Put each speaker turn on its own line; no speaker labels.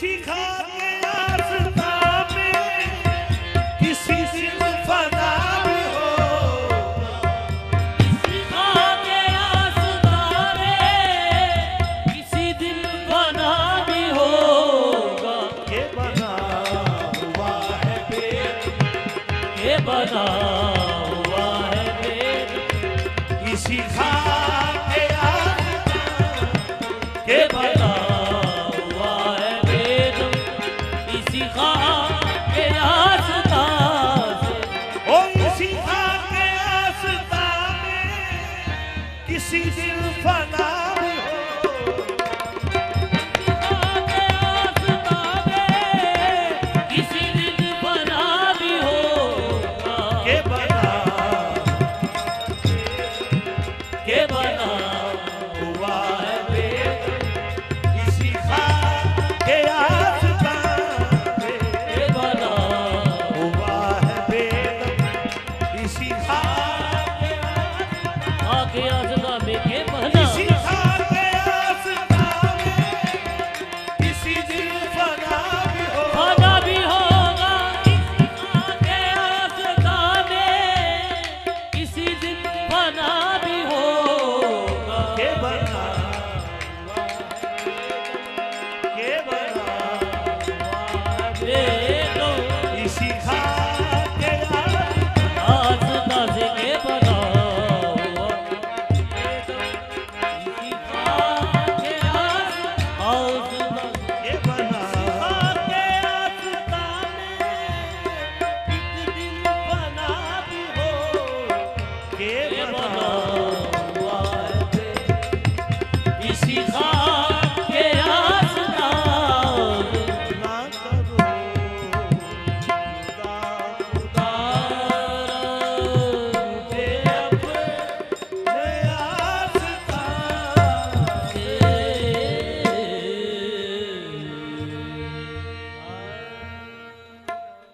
किसी खाक आस्था में किसी दिन फना भी होगा,
किसी खाक आस्था में किसी दिन फना भी होगा।
ये बना हुआ है वेद,
ये बना हुआ है वेद,
किसी खाक आस्था
ये बना हुआ है वेद, इसी खाक आस्था से।
ओ इसी खाक आस्था में किसी दिन फना भी होगा,
किसी दिन बना भी होगा।
ये बना
ये बना
हुआ है वेद, इसी खाक आस्था में
ये बना
हुआ है वेद, इसी खाक
आगे आसना में ये बना,
इसी खाक आस्था में किसी दिन फना भी होगा,
बना भी होगा। आगे आसना में किसी दिन बना भी होगा।
ये बना, ये बना